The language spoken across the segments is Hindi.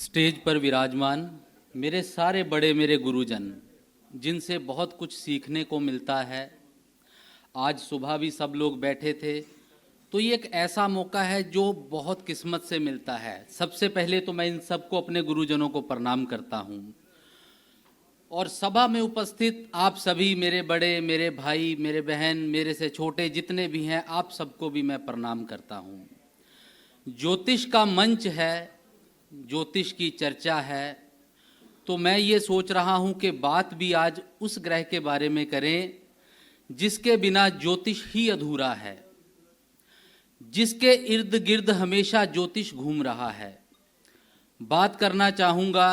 स्टेज पर विराजमान मेरे सारे बड़े मेरे गुरुजन, जिनसे बहुत कुछ सीखने को मिलता है। आज सुबह भी सब लोग बैठे थे, तो ये एक ऐसा मौका है जो बहुत किस्मत से मिलता है। सबसे पहले तो मैं इन सबको, अपने गुरुजनों को प्रणाम करता हूँ। और सभा में उपस्थित आप सभी मेरे बड़े, मेरे भाई, मेरे बहन, मेरे से छोटे जितने भी हैं, आप सबको भी मैं प्रणाम करता हूँ। ज्योतिष का मंच है, ज्योतिष की चर्चा है, तो मैं ये सोच रहा हूँ कि बात भी आज उस ग्रह के बारे में करें जिसके बिना ज्योतिष ही अधूरा है, जिसके इर्द गिर्द हमेशा ज्योतिष घूम रहा है। बात करना चाहूँगा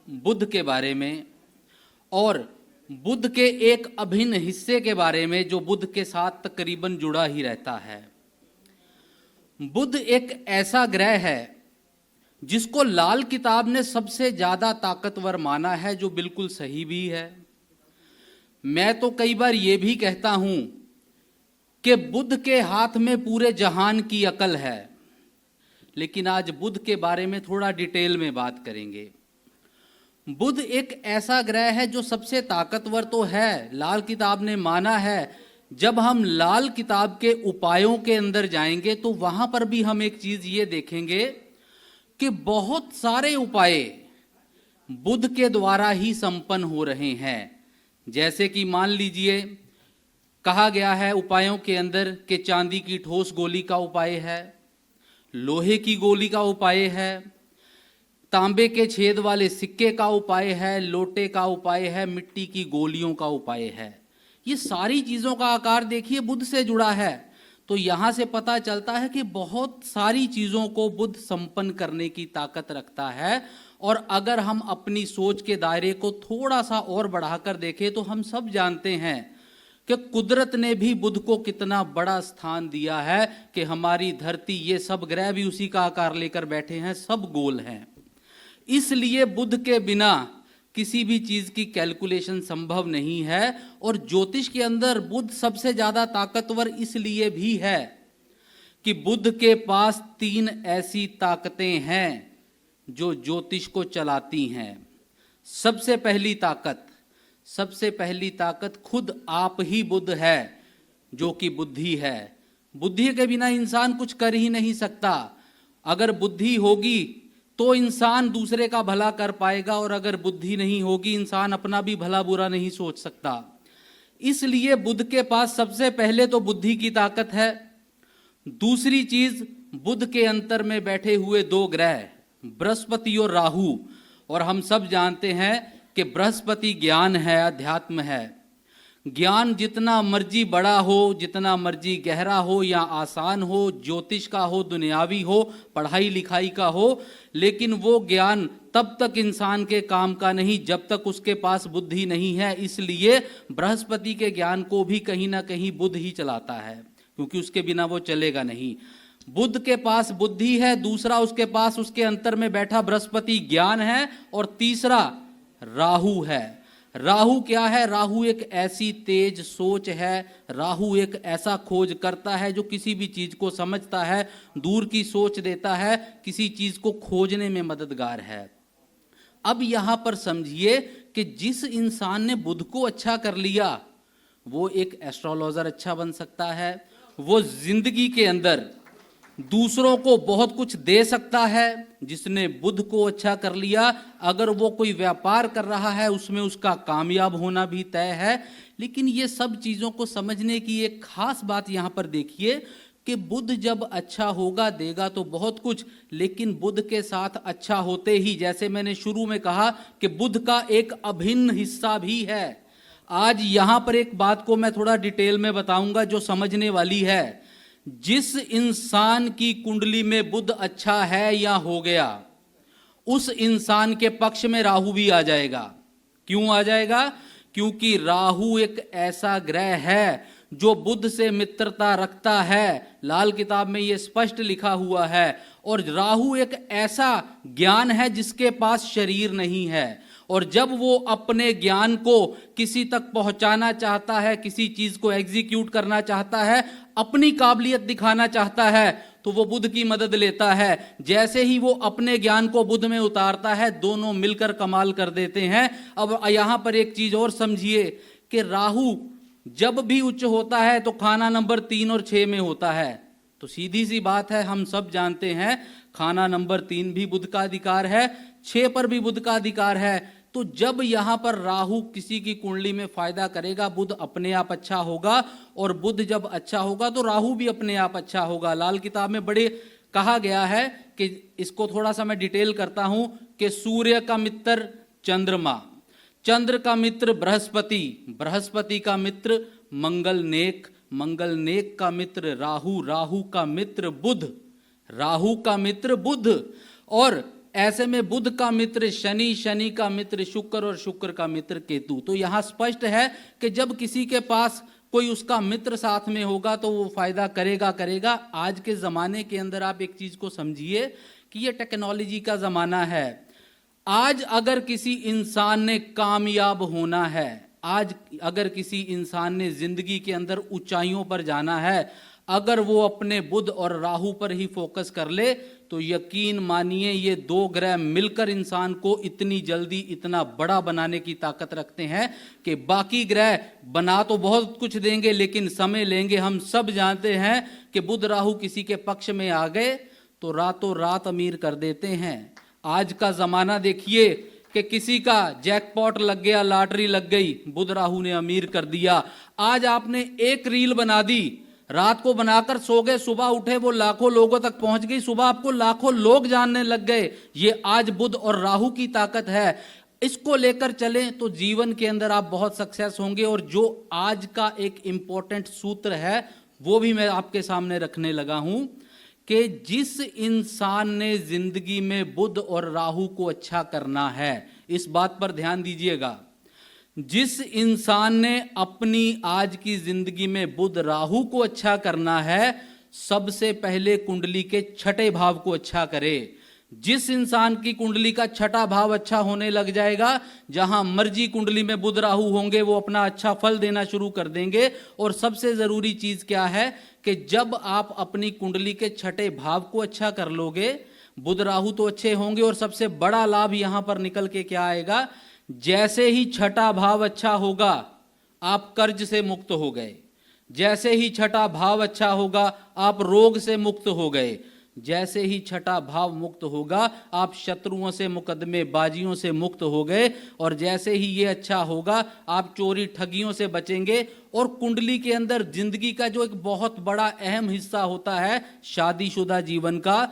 बुध के बारे में, और बुध के एक अभिन्न हिस्से के बारे में जो बुध के साथ तकरीबन जुड़ा ही रहता है। बुध एक ऐसा ग्रह है जिसको लाल किताब ने सबसे ज्यादा ताकतवर माना है, जो बिल्कुल सही भी है। मैं तो कई बार ये भी कहता हूं कि बुध के हाथ में पूरे जहान की अकल है, लेकिन आज बुध के बारे में थोड़ा डिटेल में बात करेंगे। बुध एक ऐसा ग्रह है जो सबसे ताकतवर तो है, लाल किताब ने माना है। जब हम लाल किताब के उपायों के अंदर जाएंगे तो वहां पर भी हम एक चीज ये देखेंगे कि बहुत सारे उपाय बुध के द्वारा ही संपन्न हो रहे हैं। जैसे कि मान लीजिए, कहा गया है उपायों के अंदर कि चांदी की ठोस गोली का उपाय है, लोहे की गोली का उपाय है, तांबे के छेद वाले सिक्के का उपाय है, लोटे का उपाय है, मिट्टी की गोलियों का उपाय है। ये सारी चीजों का आकार देखिए बुध से जुड़ा है, तो यहां से पता चलता है कि बहुत सारी चीजों को बुध संपन्न करने की ताकत रखता है। और अगर हम अपनी सोच के दायरे को थोड़ा सा और बढ़ाकर देखें तो हम सब जानते हैं कि कुदरत ने भी बुध को कितना बड़ा स्थान दिया है कि हमारी धरती, ये सब ग्रह भी उसी का आकार लेकर बैठे हैं, सब गोल हैं। इसलिए बुध के बिना किसी भी चीज की कैलकुलेशन संभव नहीं है। और ज्योतिष के अंदर बुध सबसे ज्यादा ताकतवर इसलिए भी है कि बुध के पास 3 ऐसी ताकतें हैं जो ज्योतिष को चलाती हैं। सबसे पहली ताकत खुद आप ही बुध है, जो कि बुद्धि है। बुद्धि के बिना इंसान कुछ कर ही नहीं सकता। अगर बुद्धि होगी तो इंसान दूसरे का भला कर पाएगा, और अगर बुद्धि नहीं होगी इंसान अपना भी भला बुरा नहीं सोच सकता। इसलिए बुध के पास सबसे पहले तो बुद्धि की ताकत है। दूसरी चीज, बुध के अंतर में बैठे हुए 2 ग्रह, बृहस्पति और राहु। और हम सब जानते हैं कि बृहस्पति ज्ञान है, अध्यात्म है। ज्ञान जितना मर्जी बड़ा हो, जितना मर्जी गहरा हो या आसान हो, ज्योतिष का हो, दुनियावी हो, पढ़ाई लिखाई का हो, लेकिन वो ज्ञान तब तक इंसान के काम का नहीं जब तक उसके पास बुद्धि नहीं है। इसलिए बृहस्पति के ज्ञान को भी कहीं ना कहीं बुध ही चलाता है, क्योंकि उसके बिना वो चलेगा नहीं। बुध के पास बुद्धि है, दूसरा उसके पास उसके अंतर में बैठा बृहस्पति ज्ञान है, और तीसरा राहु है। राहु क्या है? राहु एक ऐसी तेज सोच है, राहु एक ऐसा खोज करता है जो किसी भी चीज को समझता है, दूर की सोच देता है, किसी चीज को खोजने में मददगार है। अब यहां पर समझिए कि जिस इंसान ने बुध को अच्छा कर लिया वो एक एस्ट्रोलॉजर अच्छा बन सकता है, वो जिंदगी के अंदर दूसरों को बहुत कुछ दे सकता है। जिसने बुध को अच्छा कर लिया, अगर वो कोई व्यापार कर रहा है उसमें उसका कामयाब होना भी तय है। लेकिन ये सब चीजों को समझने की एक खास बात यहां पर देखिए कि बुध जब अच्छा होगा देगा तो बहुत कुछ, लेकिन बुध के साथ अच्छा होते ही, जैसे मैंने शुरू में कहा कि बुध का एक अभिन्न हिस्सा भी है। आज यहां पर एक बात को मैं थोड़ा डिटेल में बताऊंगा जो समझने वाली है। जिस इंसान की कुंडली में बुध अच्छा है या हो गया, उस इंसान के पक्ष में राहु भी आ जाएगा। क्यों आ जाएगा? क्योंकि राहु एक ऐसा ग्रह है जो बुध से मित्रता रखता है। लाल किताब में यह स्पष्ट लिखा हुआ है। और राहु एक ऐसा ज्ञान है जिसके पास शरीर नहीं है, और जब वो अपने ज्ञान को किसी तक पहुंचाना चाहता है, किसी चीज को एग्जीक्यूट करना चाहता है, अपनी काबिलियत दिखाना चाहता है, तो वो बुद्ध की मदद लेता है। जैसे ही वो अपने ज्ञान को बुद्ध में उतारता है, दोनों मिलकर कमाल कर देते हैं। अब यहां पर एक चीज और समझिए कि राहु जब भी उच्च होता है तो खाना नंबर 3 और 6 में होता है। तो सीधी सी बात है, हम सब जानते हैं खाना नंबर 3 भी बुध का अधिकार है, 6 पर भी बुध का अधिकार है। तो जब यहां पर राहु किसी की कुंडली में फायदा करेगा, बुध अपने आप अच्छा होगा, और बुध जब अच्छा होगा तो राहु भी अपने आप अच्छा होगा। लाल किताब में बड़े कहा गया है कि इसको थोड़ा सा मैं डिटेल करता हूं कि सूर्य का मित्र चंद्रमा, चंद्र का मित्र बृहस्पति, बृहस्पति का मित्र मंगल नेक, मंगल नेक का मित्र राहु, राहु का मित्र बुध, राहु का मित्र बुध, और ऐसे में बुध का मित्र शनि, शनि का मित्र शुक्र, और शुक्र का मित्र केतु। तो यहां स्पष्ट है कि जब किसी के पास कोई उसका मित्र साथ में होगा तो वो फायदा करेगा करेगा। आज के जमाने के अंदर आप एक चीज को समझिए कि ये टेक्नोलॉजी का जमाना है। आज अगर किसी इंसान ने कामयाब होना है, आज अगर किसी इंसान ने जिंदगी के अंदर ऊंचाइयों पर जाना है, अगर वो अपने बुध और राहु पर ही फोकस कर ले, तो यकीन मानिए ये 2 ग्रह मिलकर इंसान को इतनी जल्दी इतना बड़ा बनाने की ताकत रखते हैं कि बाकी ग्रह बना तो बहुत कुछ देंगे लेकिन समय लेंगे। हम सब जानते हैं कि बुध राहु किसी के पक्ष में आ गए तो रातों रात अमीर कर देते हैं। आज का जमाना देखिए कि किसी का जैकपॉट लग गया, लॉटरी लग गई, बुध राहु ने अमीर कर दिया। आज आपने एक रील बना दी, रात को बनाकर सो गए, सुबह उठे वो लाखों लोगों तक पहुंच गई, सुबह आपको लाखों लोग जानने लग गए। ये आज बुध और राहु की ताकत है। इसको लेकर चलें तो जीवन के अंदर आप बहुत सक्सेस होंगे। और जो आज का एक इंपॉर्टेंट सूत्र है वो भी मैं आपके सामने रखने लगा हूं कि जिस इंसान ने जिंदगी में बुध और राहु को अच्छा करना है, इस बात पर ध्यान दीजिएगा, जिस इंसान ने अपनी आज की जिंदगी में बुध राहु को अच्छा करना है, सबसे पहले कुंडली के 6ठे भाव को अच्छा करे। जिस इंसान की कुंडली का 6ठा भाव अच्छा होने लग जाएगा, जहां मर्जी कुंडली में बुध राहु होंगे वो अपना अच्छा फल देना शुरू कर देंगे। और सबसे जरूरी चीज क्या है कि जब आप अपनी कुंडली के 6ठे भाव को अच्छा कर लोगे, बुध राहु तो अच्छे होंगे, और सबसे बड़ा लाभ यहां पर निकल के क्या आएगा, जैसे ही 6ठा भाव अच्छा होगा आप कर्ज से मुक्त हो गए, जैसे ही 6ठा भाव अच्छा होगा आप रोग से मुक्त हो गए, जैसे ही 6ठा भाव मुक्त होगा आप शत्रुओं से, मुकदमे बाजियों से मुक्त हो गए, और जैसे ही ये अच्छा होगा आप चोरी ठगियों से बचेंगे। और कुंडली के अंदर जिंदगी का जो एक बहुत बड़ा अहम हिस्सा होता है शादीशुदा जीवन का,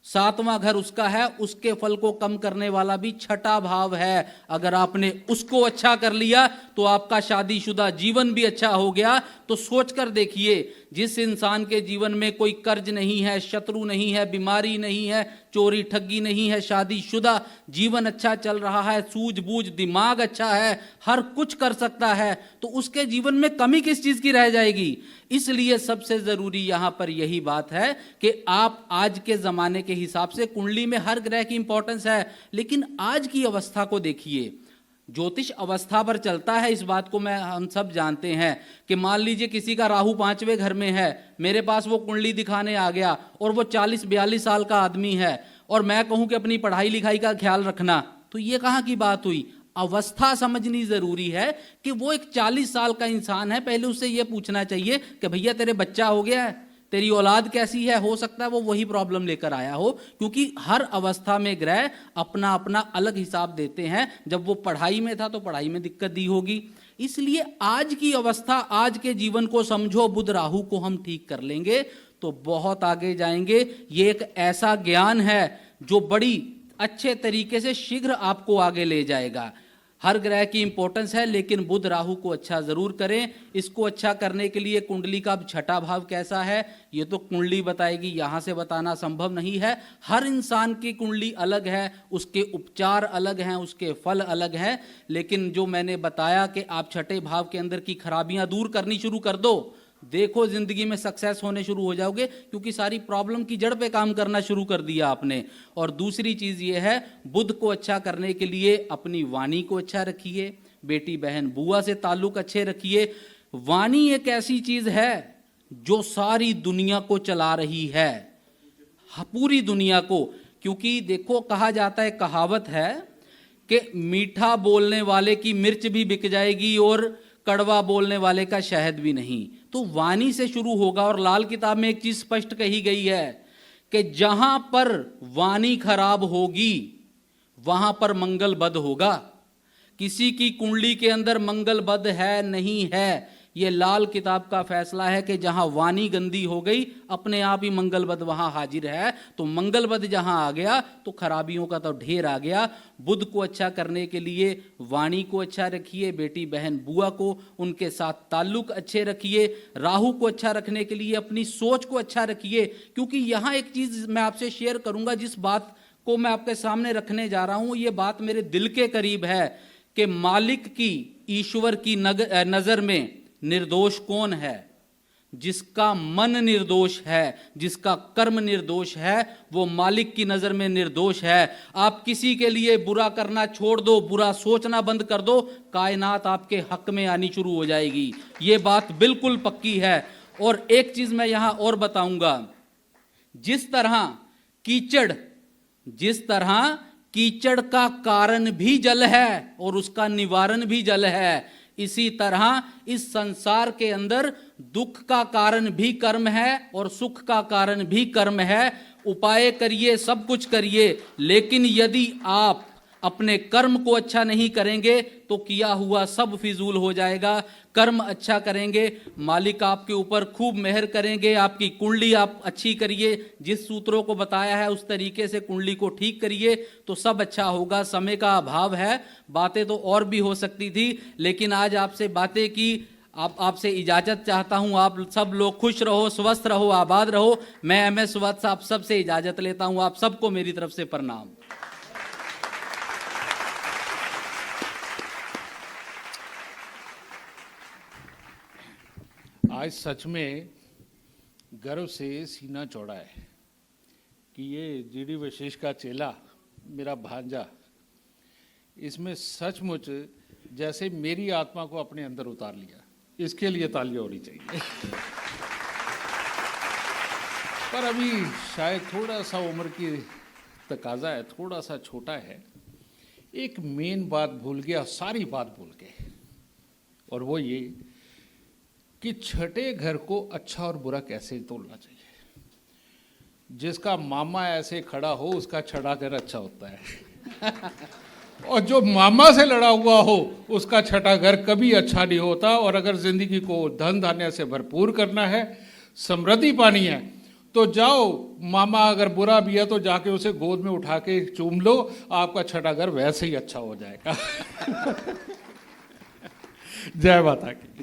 7वां घर उसका है, उसके फल को कम करने वाला भी 6ठा भाव है। अगर आपने उसको अच्छा कर लिया तो आपका शादीशुदा जीवन भी अच्छा हो गया। तो सोचकर देखिए, जिस इंसान के जीवन में कोई कर्ज नहीं है, शत्रु नहीं है, बीमारी नहीं है, चोरी ठगी नहीं है, शादीशुदा जीवन अच्छा चल रहा है, सूझबूझ दिमाग अच्छा है, हर कुछ कर सकता है, तो उसके जीवन में कमी किस चीज की रह जाएगी। इसलिए सबसे जरूरी यहां पर यही बात है कि आप आज के जमाने के हिसाब से, कुंडली में हर ग्रह की इंपॉर्टेंस है, लेकिन आज की अवस्था को देखिए। ज्योतिष अवस्था पर चलता है, इस बात को हम सब जानते हैं कि मान लीजिए किसी का राहु 5वें घर में है, मेरे पास वो कुंडली दिखाने आ गया और वो 40-42 साल का आदमी है, और मैं कहूं कि अपनी पढ़ाई लिखाई का ख्याल रखना, तो ये कहां की बात हुई। अवस्था समझनी जरूरी है कि वो एक 40 साल का इंसान है, पहले उससे ये पूछना चाहिए कि भैया तेरे बच्चा हो गया है, तेरी औलाद कैसी है, हो सकता है वो वही प्रॉब्लम लेकर आया हो, क्योंकि हर अवस्था में ग्रह अपना अपना अलग हिसाब देते हैं। जब वो पढ़ाई में था तो पढ़ाई में दिक्कत दी होगी। इसलिए आज की अवस्था, आज के जीवन को समझो, बुध राहु को हम ठीक कर लेंगे तो बहुत आगे जाएंगे। ये एक ऐसा ज्ञान है जो बड़ी अच्छे तरीके से शीघ्र आपको आगे ले जाएगा। हर ग्रह की इंपॉर्टेंस है, लेकिन बुध राहु को अच्छा जरूर करें। इसको अच्छा करने के लिए कुंडली का अब 6ठा भाव कैसा है ये तो कुंडली बताएगी, यहां से बताना संभव नहीं है। हर इंसान की कुंडली अलग है, उसके उपचार अलग हैं, उसके फल अलग हैं। लेकिन जो मैंने बताया कि आप 6ठे भाव के अंदर की खराबियां दूर करनी शुरू कर दो देखो जिंदगी में सक्सेस होने शुरू हो जाओगे, क्योंकि सारी प्रॉब्लम की जड़ पे काम करना शुरू कर दिया आपने। और दूसरी चीज ये है, बुध को अच्छा करने के लिए अपनी वाणी को अच्छा रखिए, बेटी बहन बुआ से ताल्लुक अच्छे रखिए। वाणी एक ऐसी चीज है जो सारी दुनिया को चला रही है, पूरी दुनिया को। क्योंकि देखो कहा जाता है, कहावत है कि मीठा बोलने वाले की मिर्च भी बिक जाएगी और कड़वा बोलने वाले का शहद भी नहीं। तो वाणी से शुरू होगा। और लाल किताब में एक चीज स्पष्ट कही गई है कि जहां पर वाणी खराब होगी वहां पर मंगल बद होगा। किसी की कुंडली के अंदर मंगल बद है नहीं है, ये लाल किताब का फैसला है कि जहां वाणी गंदी हो गई अपने आप ही मंगल बद वहां हाजिर है। तो मंगल बद जहां आ गया तो खराबियों का तो ढेर आ गया। बुध को अच्छा करने के लिए वाणी को अच्छा रखिए, बेटी बहन बुआ को उनके साथ ताल्लुक अच्छे रखिए। राहु को अच्छा रखने के लिए अपनी सोच को अच्छा रखिए। क्योंकि यहां एक चीज मैं आपसे शेयर करूंगा, जिस बात को मैं आपके सामने रखने जा रहा हूं, ये बात मेरे दिल के करीब है कि मालिक की, ईश्वर की नजर में निर्दोष कौन है? जिसका मन निर्दोष है, जिसका कर्म निर्दोष है, वो मालिक की नजर में निर्दोष है। आप किसी के लिए बुरा करना छोड़ दो, बुरा सोचना बंद कर दो, कायनात आपके हक में आनी शुरू हो जाएगी। ये बात बिल्कुल पक्की है। और एक चीज मैं यहां और बताऊंगा, जिस तरह कीचड़ का कारण भी जल है और उसका निवारण भी जल है, इसी तरह इस संसार के अंदर दुख का कारण भी कर्म है और सुख का कारण भी कर्म है। उपाय करिए, सब कुछ करिए, लेकिन यदि आप अपने कर्म को अच्छा नहीं करेंगे तो किया हुआ सब फिजूल हो जाएगा। कर्म अच्छा करेंगे, मालिक आपके ऊपर खूब मेहर करेंगे। आपकी कुंडली आप अच्छी करिए, जिस सूत्रों को बताया है उस तरीके से कुंडली को ठीक करिए तो सब अच्छा होगा। समय का अभाव है, बातें तो और भी हो सकती थी, लेकिन आज आपसे बातें की, आपसे इजाजत चाहता हूं। आप सब लोग खुश रहो, स्वस्थ रहो, आबाद रहो। मैं MS वत्स आप सबसे इजाजत लेता हूं। आप सबको मेरी तरफ से प्रणाम। आज सच में गर्व से सीना चौड़ा है कि ये GD वशिष्ठ का चेला, मेरा भांजा, इसमें सचमुच जैसे मेरी आत्मा को अपने अंदर उतार लिया। इसके लिए तालियां होनी चाहिए। पर अभी शायद थोड़ा सा उम्र की तकाजा है, थोड़ा सा छोटा है, एक मेन बात भूल गया, सारी बात भूल गए। और वो ये कि छठे घर को अच्छा और बुरा कैसे तोलना चाहिए। जिसका मामा ऐसे खड़ा हो उसका छठा घर अच्छा होता है और जो मामा से लड़ा हुआ हो उसका छठा घर कभी अच्छा नहीं होता। और अगर जिंदगी को धन धान्य से भरपूर करना है, समृद्धि पानी है, तो जाओ, मामा अगर बुरा भी है तो जाके उसे गोद में उठा के चूम लो, आपका छठा घर वैसे ही अच्छा हो जाएगा। जय माता की।